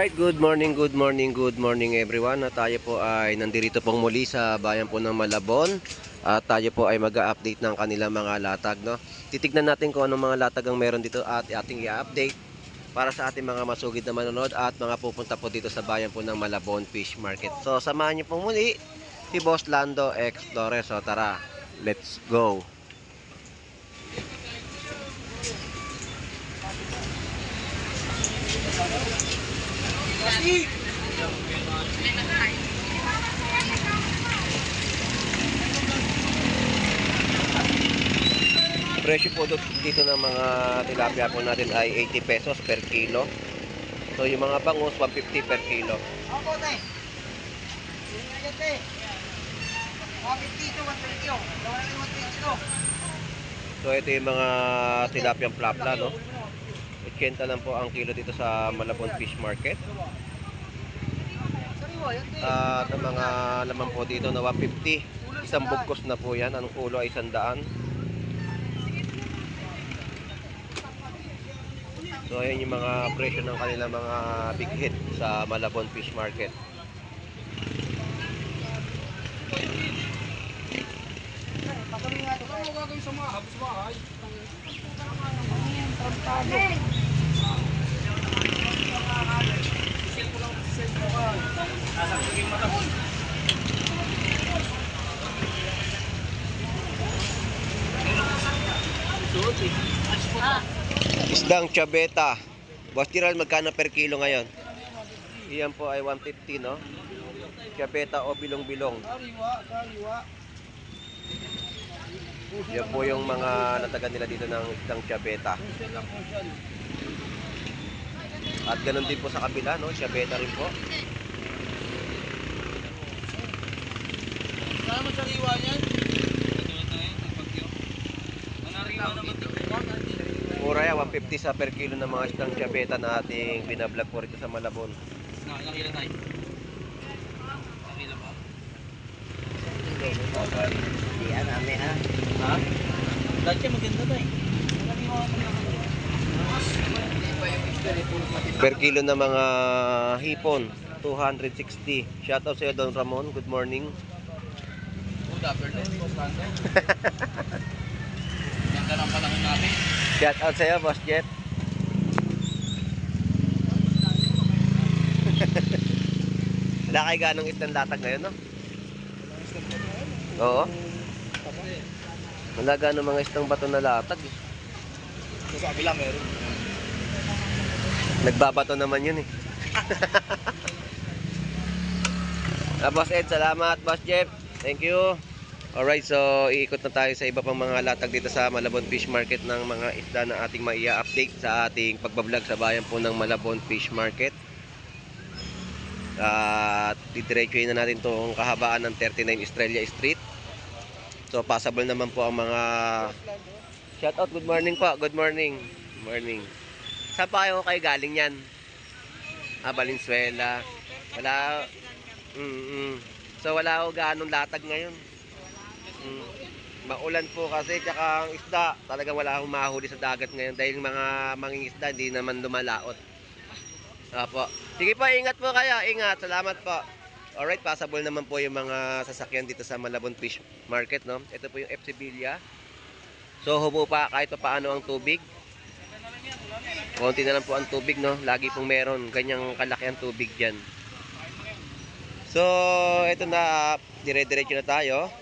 Alright, good morning everyone. At tayo po ay nandito pong muli sa bayan po ng Malabon. At tayo po ay mag-update ng kanilang mga latag, no? Titignan natin kung anong mga latag ang meron dito at ating i-update para sa ating mga masugid na manonood at mga pupunta po dito sa bayan po ng Malabon Fish Market. So, samahan niyo po muli si Boss Lando X Torres. So, tara, let's go! Presyo po dito ng mga tilapia po natin ay 80 pesos per kilo. So yung mga bangus 150 per kilo. Opo, te. 150 to 120. Wala na 120. So ito yung mga tilapia plapla, no? 80 lang po ang kilo dito sa Malabon Fish Market. At ang mga laman po dito na 150. Isang bugkos na po yan. Ang ulo ay 100. So ayan yung mga presyo ng kanilang mga big hit sa Malabon Fish Market. Isdang chabeta. Boss Tiral, magkano per kilo ngayon? Iyan po ay 150, no? Chabeta o bilong-bilong. Yan po yung mga natagan nila dito ng isdang chabeta. At ganun din po sa kabila, no? Chabeta rin po. Kaya mo sariwa niyan? Mura yan, 150 sa per kilo ng mga isdang chabeta na ating binablog po rito sa Malabon. Ilang kilo tayo? Ilang kilo ba? Hindi, namin ha. Ha? Dati maganda tayo. Per kilo ng mga hipon, 260. Shoutout sa iyo, Don Ramon. Good morning. Good afternoon, Boss Lando. Ganda ng panahon natin. Shoutout sa iyo, Boss Jet. Wala kayo ganong isang latag ngayon, no? Oo. Wala ganong mga isang bato na latag. Sa kabila meron. Nagbabato naman yun eh. Boss Ed, salamat. Boss Jeff, thank you. Alright, so iikot na tayo sa iba pang mga latag dito sa Malabon Fish Market ng mga isda na ating maia-update sa ating pagbablog sa bayan po ng Malabon Fish Market. At didiretsuhin na natin itong kahabaan ng 39 Estrella Street. So possible naman po ang mga shoutout. Good morning po. Good morning. Good morning. Saan pa kayo galing yan? Valenzuela. Wala. So wala ako ganong latag ngayon. Maulan po kasi, tsaka ang isda talagang wala akong mahuli sa dagat ngayon dahil mga mangingisda hindi naman lumalaot. Opo. Sige po, ingat po kayo. Ingat. Salamat po. Alright, possible naman po yung mga sasakyan dito sa Malabon Fish Market, no? Ito po yung FC Villa. So hubo pa kahit pa paano ang tubig. Konti na lang po ang tubig, no? Lagi pong meron ganyang kalaki ang tubig dyan. So ito na, dire-diretso na tayo.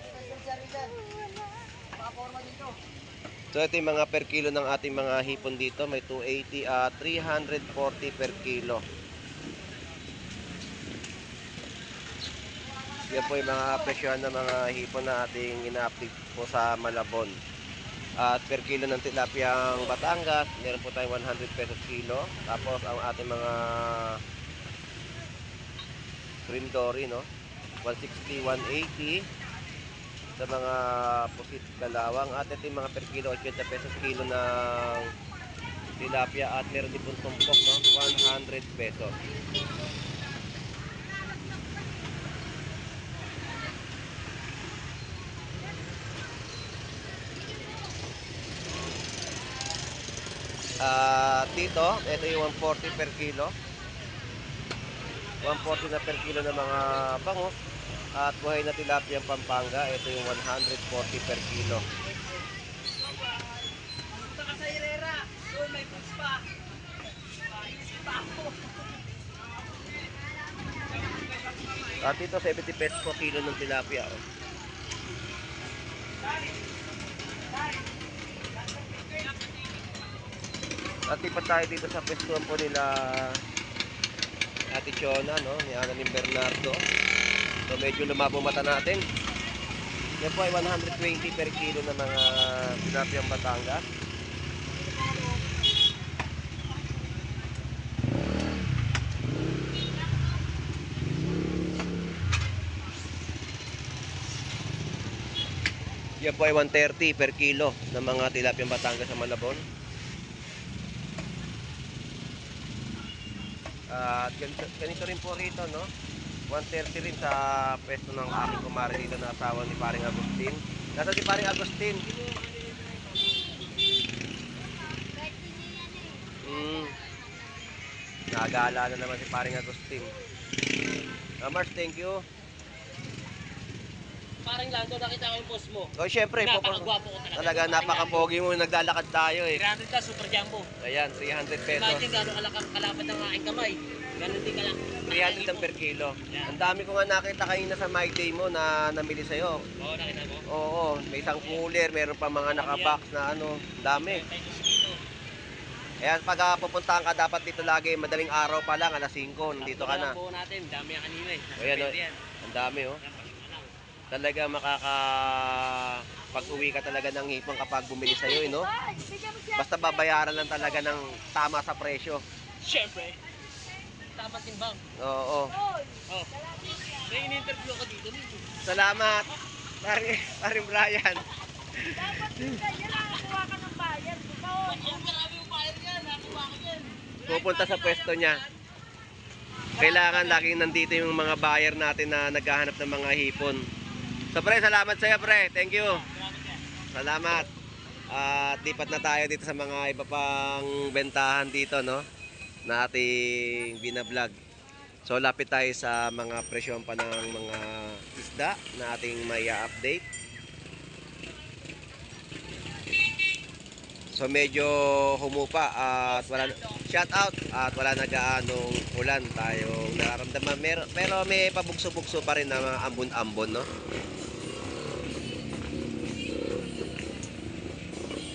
So ito yung mga per kilo ng ating mga hipon dito. May 280 at 340 per kilo. Yan po yung mga presyohan ng mga hipon na ating ina-update po sa Malabon. At per kilo ng tilapiyang Batangas, meron po tayong 100 pesos kilo. Tapos ang ating mga cream dory, no? 160, 180 sa mga pusit kalawang. At ito yung mga per kilo, 80 pesos kilo ng tilapia. At meron din pong tumpok, no? 100 pesos. Dito, ito yung 140 per kilo. 140 na per kilo ng mga bangus. At buhay na tilapia Pampanga, ito yung 140 per kilo. At ito 70 pesos po kilo ng tilapia. Oh. At lipat tayo dito sa pwestuhan po nila Ate Chona, no? Ni Annalyn Bernardo. So medyo lumabo mata natin. Yan po ay 120 per kilo ng mga tilapia Batangas. Yan po ay 130 per kilo ng mga tilapia Batangas sa Malabon. At ganito rin po rito, no? 130 rin sa pwesto ng aking kumare dito na asawa ni Paring Agustin. Nasa si Paring Agustin? Nagala na naman si Paring Agustin. Mars, thank you. Parang Lando, nakita ko yung post mo. Oh, syempre, Napakagwapo ko talaga. talaga napaka-pogi mo, naglalakad tayo eh. 300 ka, super jumbo. Ayan, 300 pesos. Imagine gano'ng kalapad ng aking kamay. Ganon din kalapad. 300 ang per kilo. Ang dami ko nga nakita kanina sa My Day mo na namili sa'yo. Oo, nakita mo? Oo, may isang cooler, meron pa mga nakabox na ano, dami. Ayan, pag pupuntahan ka, dapat dito lagi, madaling araw pa lang, alas 5, nandito ka na. Buo natin, dami ang kanina eh. Ayan, ang dami oh. Talaga pag-uwi ka talaga ng hipon kapag bumili sa'yo, no? Basta babayaran lang talaga ng tama sa presyo. Siyempre. Tama timbang. Oo. Oh. May in-interview ko dito. Salamat, paring Brian. Dapat din yan, nakakuha ka ng bayad. Marami yung buyer yan, nakuha ko yan. Pupunta sa pwesto niya. Kailangan laging nandito yung mga buyer natin na naghahanap ng mga hipon. So pre, salamat sa'yo pre. Thank you. Salamat. At lipat na tayo dito sa mga iba pang bentahan dito, no? Na ating binablog. So lapit tayo sa mga presyon pa ng mga isda na ating maya update. So medyo humupa at wala shout out at wala na gaanong ulan tayong nararamdaman, pero may pabugso-bugso pa rin na mga ambon-ambon, no?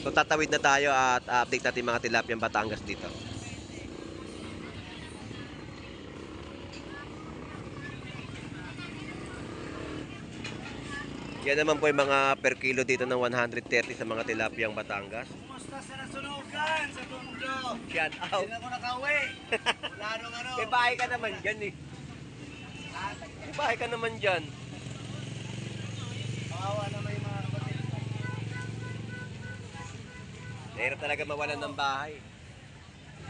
So tatawid na tayo at update natin mga tilapia Batangas dito. Yan naman po yung mga per kilo dito ng 130 sa mga tilapia Batangas. Kumusta sa nasunugan sa Tondo? Shout out. Sila ko nakauwi. Wala nung ano. May bahay ka naman dyan eh. May bahay ka naman dyan. Kawawa na may mga kapatid. Mahirap talaga mawalan ng bahay.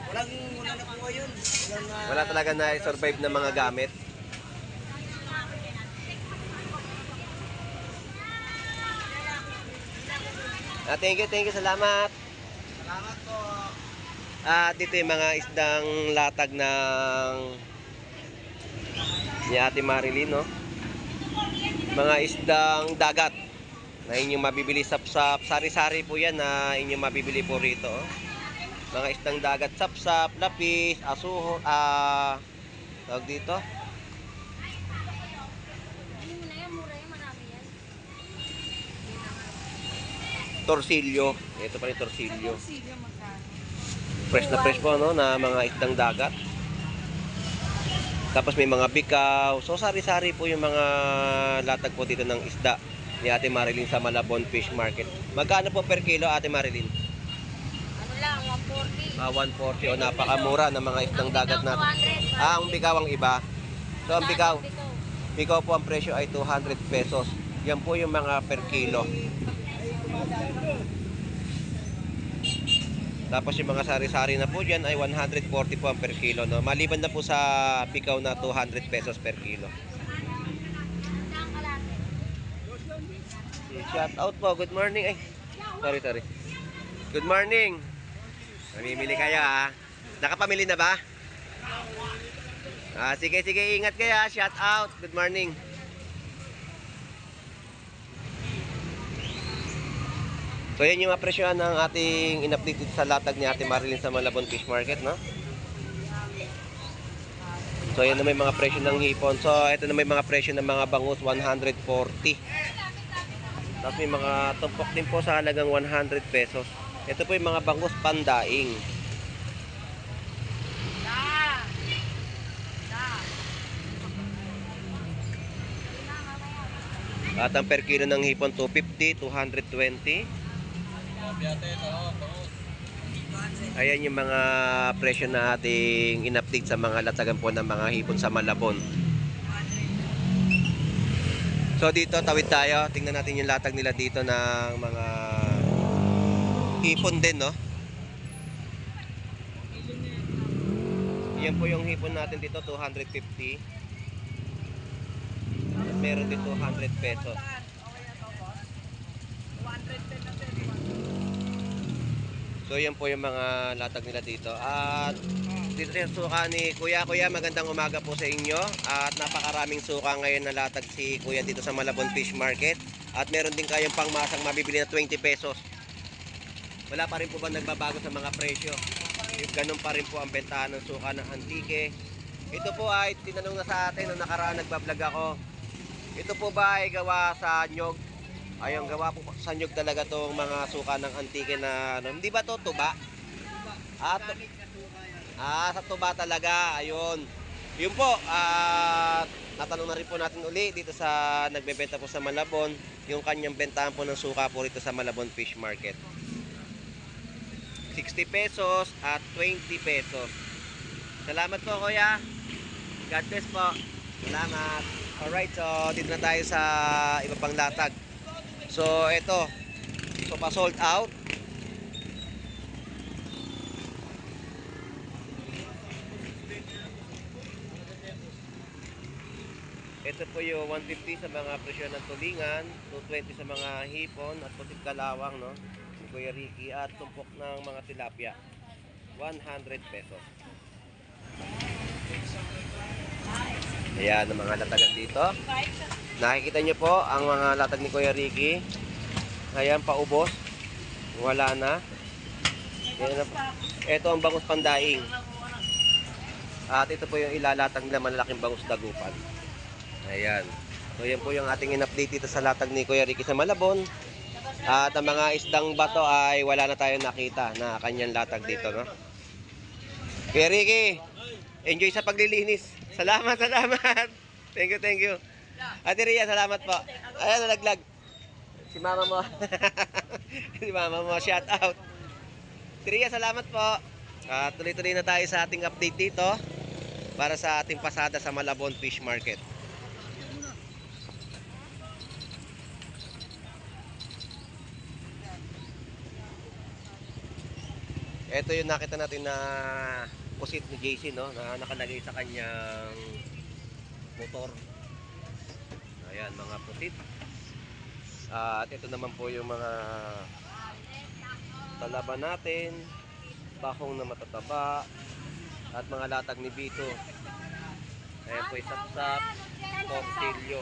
Wala na po ngayon. Wala talaga na survive ng mga gamit. Thank you, salamat. Salamat po. Dito yung mga isdang latag ng ni Ate Marilyn, no? Mga isdang dagat na inyong mabibili sapsap, sari-sari po yan na inyong mabibili po rito. Oh. Mga isdang dagat, sapsap, lapis, asuho, tawag dito. Torsilyo. Ito pa rin torsilyo. Fresh na fresh po, no, na mga isdang dagat. Tapos may mga bikaw. So sari-sari po yung mga latag po dito ng isda ni Ate Marilyn sa Malabon Fish Market. Magkano po per kilo, Ate Marilyn? Ano lang, 140. 140 o napakamura ng mga isdang dagat natin. Ang bikaw ang iba. So ang bikaw po ang presyo ay 200 pesos. Yan po yung mga per kilo. Tapos yung mga sari-sari na po dyan ay 140 po ang per kilo, no? Maliban na po sa bikaw na 200 pesos per kilo. Shout out po. Good morning. Ay, sorry. Good morning. Mamimili kayo ha. Nakapamili na ba? Sige, ingat kaya. Shout out. Good morning. So yan yung apresyohan ng ating in-update dito sa latag ni Ate Marilyn sa Malabon Fish Market, no? So yan na may mga presyo ng hipon. So ito na may mga presyo ng mga bangus, 140. Tapos may mga tumpok din po sa halagang 100 pesos. Ito po yung mga bangus pandaing. At ang per kilo ng hipon 250, 220. Ayan yung mga presyo na ating in-update sa mga latagan po ng mga hipon sa Malabon. So dito tawid tayo, tingnan natin yung latag nila dito ng mga hipon din, no? Yan po yung hipon natin dito, 250. At meron din 200 pesos. So yan po yung mga latag nila dito. At dito sa suka ni Kuya. Kuya, magandang umaga po sa inyo. At napakaraming suka ngayon na latag si Kuya dito sa Malabon Fish Market. At meron din kayong pangmasang mabibili na 20 pesos. Wala pa rin po ba nagbabago sa mga presyo? Ganun pa rin po ang bentahan ng suka ng antike. Ito po ay tinanong na sa atin nung nakaraan nagbablog ako. Ito po ba ay gawa sa nyog? Ayun, gawa po sa nyog talaga tong mga suka ng antike na ano. Hindi ba to tuba? Sa tuba talaga. Ayun. Yun po. Natanong na rin po natin uli dito sa nagbebenta po sa Malabon. Yung kanyang bentahan po ng suka po rito sa Malabon Fish Market. 60 pesos at 20 pesos. Salamat po, Kuya. God bless po. Salamat. Alright, so dito na tayo sa iba pang latag. So ito, so pa sold out. Ito po yung 150 sa mga presyo ng tulingan, 220 sa mga hipon at pusit kalawang, no? Si Kuya Ricky, at tumpok ng mga tilapia, 100 pesos. Ayan ang mga latagan dito. Nakikita nyo po ang mga latag ni Kuya Ricky. Ayan, paubos. Wala na. Ayan na. Ito ang bangus pandaing. At ito po yung ilalatag nila, malalaking bangus dagupan. Ayan. So yan po yung ating in-update dito sa latag ni Kuya Ricky sa Malabon. At ang mga isdang bato ay wala na tayong nakita na kanyang latag dito, no? Kuya Ricky, enjoy sa paglilinis. Salamat. Thank you. Ate Ria, salamat po. Ayan, nalaglag. Si mama mo. Shout out. Ate Ria, salamat po. Tuloy-tuloy na tayo sa ating update dito para sa ating pasada sa Malabon Fish Market. Ito yung nakita natin na pusit ni JC, no, na nakalagay sa kanyang motor. Ayan, mga pusit. At ito naman po yung mga talaba natin, bahong na matataba, at mga latag ni Bito. Ayan po yung sapsap, tortilyo.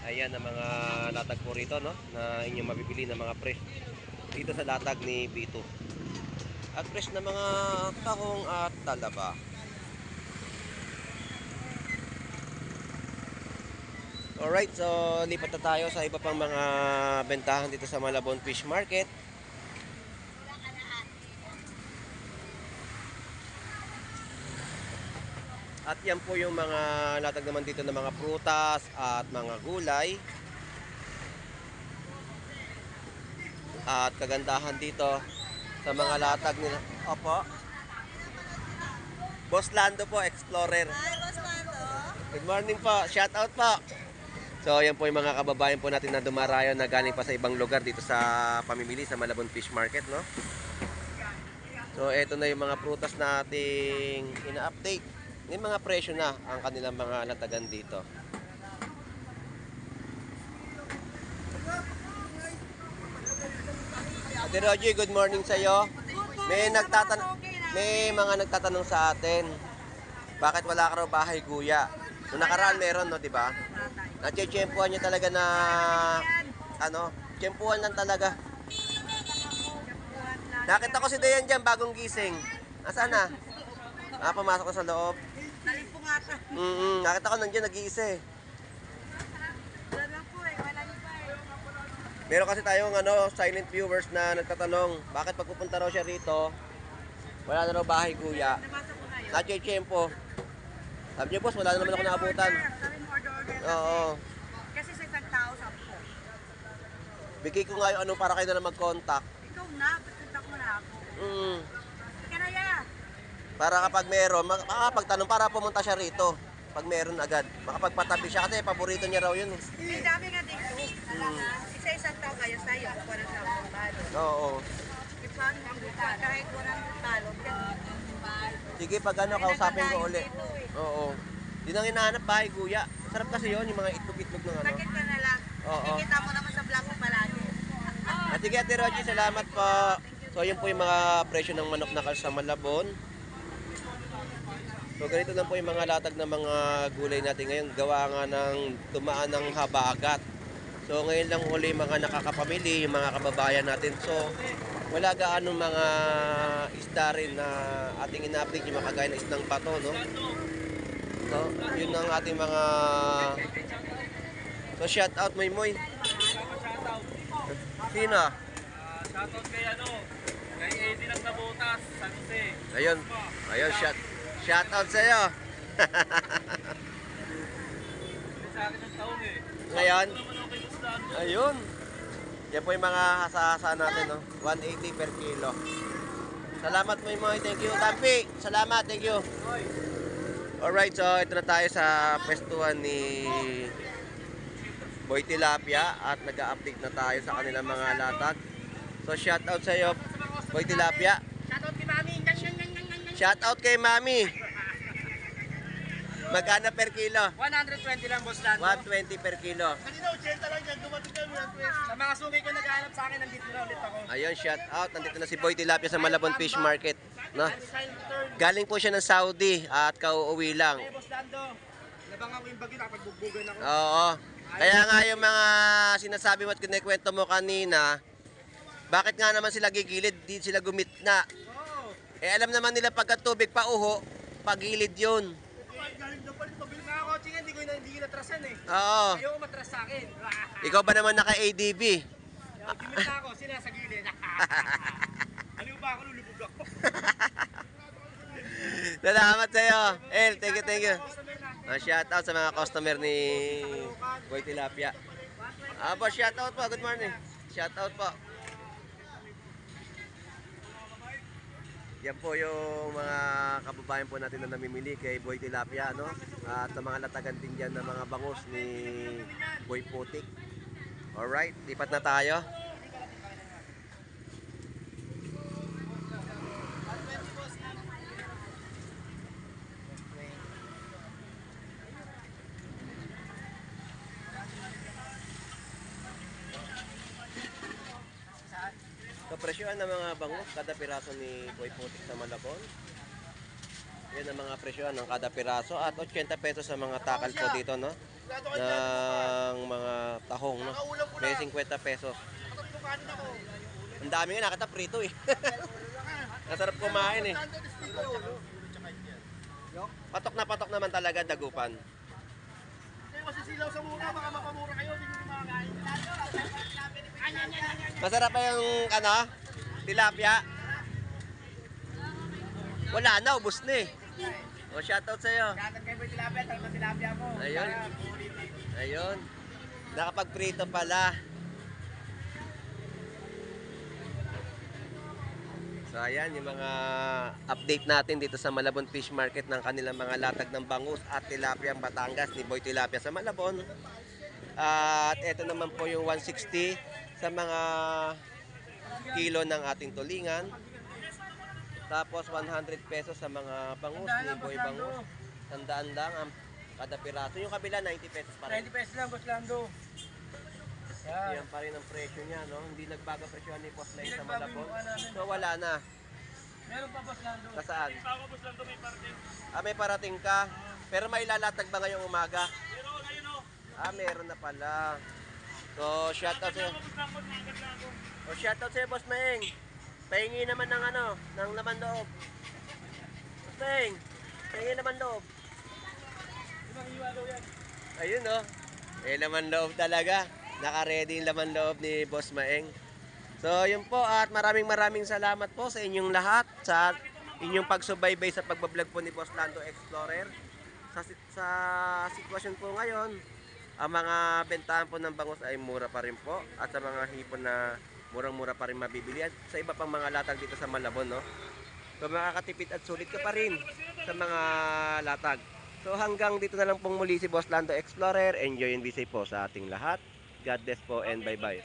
Ayan ang mga latag po rito, no, na inyong mabibili ng mga fresh dito sa latag ni Bito. At fresh na mga tahong at talaba. Alright, so lipat na tayo sa iba pang mga bentahan dito sa Malabon Fish Market. At yan po yung mga latag naman dito ng mga prutas at mga gulay. At kagandahan dito sa mga latag nila. Opo. Boss Lando po, Explorer. Hi, Boss Lando. Good morning po. Shout out po. So, yan po yung mga kababayan po natin na dumarayo na galing pa sa ibang lugar dito sa pamimili sa Malabon Fish Market, no? So, eto na yung mga prutas na ating ina-update. Yung mga presyo na ang kanilang mga latagan dito. Ate Roger, good morning sa iyo. May nagtatanong. May mga nagtatanong sa atin, bakit wala ka raw bahay kuya? Noong nakaraan meron, no, di ba? Natsyempuhan niya talaga na, tsyempuhan lang talaga. Nakita ko si Dayan dyan, bagong gising. Nasaan na? Pumasok ko sa loob. Nalimpungatan. Nakita ko nandiyan, nag-iisa eh. Wala lang po eh. Wala niyo pa eh. Meron kasi tayong silent viewers na nagtatanong, bakit pagpupunta raw siya rito, wala na raw bahay kuya. Nabasa ko na yun. Natsyempo. Sabi niya, boss, wala na naman ako naabutan. Sabi mo order. Oo. Kasi sa isang tao, 10. Bigay ko nga yung para kayo na lang mag-contact. Ikaw na, pagpunta ko na ako. Ika na ya. Para kapag meron, makakapagtanong para pumunta siya rito. Pag meron agad. Makapagpatabi siya kasi paborito niya raw yun. May dami nga dito. Isa-isang tao kayo sa'yo. Ako na sa akong balo. Oo. Ipang kahit walang talo. Sige, pag kausapin ko uli. Oo. Di nang hinahanap bahay kuya. Sarap kasi yun, yung mga itlog-itlog ng Sakit ka na lang. Oo. Kikita mo naman sa vlog mo palagi. Sige, Ate Rogie, salamat po. So, yun po yung mga presyo ng manok na kalsa Malabon. So, ganito lang po yung mga latag ng mga gulay natin ngayon. Gawa nga ng tumaan ng habagat. So, ngayon lang uli mga nakakapamili, yung mga kababayan natin. So, wala gaano mga isda rin na ating ina-update, yung mga kagaya ng isdang bato, no? So, yun ang ating mga... So, shout out, Moy. Sino? Shoutout kay kay Eddie ng Nabotas, San Jose. Ayun, shout out sa'yo. Sa akin ng taon eh. Ngayon, Naman ako kay Gustavo. ayun. Yan po yung mga hasa-hasa natin, no? 180 per kilo. Salamat Moy. Thank you. Tampi, salamat. Thank you. Alright, so ito na tayo sa pwestuhan ni Boy Tilapia at nag-update na tayo sa kanilang mga latag. So shout out sa iyo, Boy Tilapia. Shoutout kay Mami. Shout out kay Mami. Magkano per kilo? 120 lang, Boss Lando. 120 per kilo. Kanina, 80 lang dyan. Dumating kami ng Sa mga sungay ko naghahanap sa akin, nandito na ulit ako. Ayun, shout out. Nandito na si Boy Tilapia sa Malabon Fish Market, no? Galing po siya ng Saudi at kauuwi lang. Boss Lando, nabang ako yung bagyo, nakapagbubugan ako. Oo. Kaya nga yung mga sinasabi mo at kinikwento mo kanina, bakit nga naman sila gigilid, di sila gumitna? Oo. Eh alam naman nila pagka tubig pa uho, pagilid yun. Galing daw palit, pabilis na ako. Sige, hindi ko natrasan eh. Oo. Ayaw ko matras sa akin. Ikaw ba naman naka-ADB? Gimit na ako, sila sa gilid. Aliw ba ako, lulubog ako. Salamat sa'yo. El, thank you. Shout out sa mga customer ni Boy Tilapia. Boss, shout out po. Good morning. Shout out po. Yan po yung mga kababayan po natin na namimili kay Boy Tilapia, no? At sa mga latagan din dyan ng mga bangus ni Boy Putik. Alright, lipat na tayo. So, presyohan ng mga bangus, kada piraso ni Boy Putik sa Malabon. Yan ang mga presyohan ng kada piraso at 80 pesos sa mga takal po dito, no? Ng mga tahong, no? May 50 pesos. Ang dami nga, nakita prito eh. Nasarap kumain eh. Patok naman talaga dagupan. Masisilaw sa mura, baka mapamura kayo. Hindi nyo makakain. Masarap pa yung tilapia. Wala na, ubos na eh. O, shoutout sa'yo. Shoutout kay Boy Tilapia, talaga tilapia mo. Ayun. Ayun. Nakapag-prito pala. So ayan yung mga update natin dito sa Malabon Fish Market ng kanilang mga latag ng bangus at tilapia Batangas ni Boy Tilapia sa Malabon. At ito naman po yung 160 sa mga kilo ng ating tulingan. Tapos 100 pesos sa mga bangus ni Boy Bangus. Tandaan lang ang kada piraso. Yung kabila 90 pesos pa rin. 90 pesos lang, Boss Lando. Yan pa rin ang presyo niya, no? Hindi nagbago presyo ni Boss Lai sa Malabon. So wala na. Meron pa boss Lando. Nasaan? Hindi pa ako boss Lando, may parating. May parating ka. Pero may lalatag ba ngayong umaga? Pero ayun o. Meron na pala. So, shoutout sa'yo. Boss Lando, nagad lang ako. O, shoutout sa'yo, Boss Maeng. Pahingi naman ng ng laman loob. Boss Maeng, pahingi naman loob. Ibang iwalo yan. Ayun, oh. Laman loob talaga. Naka-ready yung laman loob ni Boss Maeng. So, yun po. At maraming salamat po sa inyong lahat. Sa inyong pagsubaybay sa pagbablog po ni Boss Lando Explorer. Sa sitwasyon po ngayon, ang mga bentahan po ng bangus ay mura pa rin po. At sa mga hipon na murang-mura pa rin mabibili. At sa iba pang mga latag dito sa Malabon, no? So, makakatipid at sulit ka pa rin sa mga latag. So, hanggang dito na lang pong muli si Boss Lando Explorer. Enjoy and be safe po sa ating lahat. God bless po and bye-bye.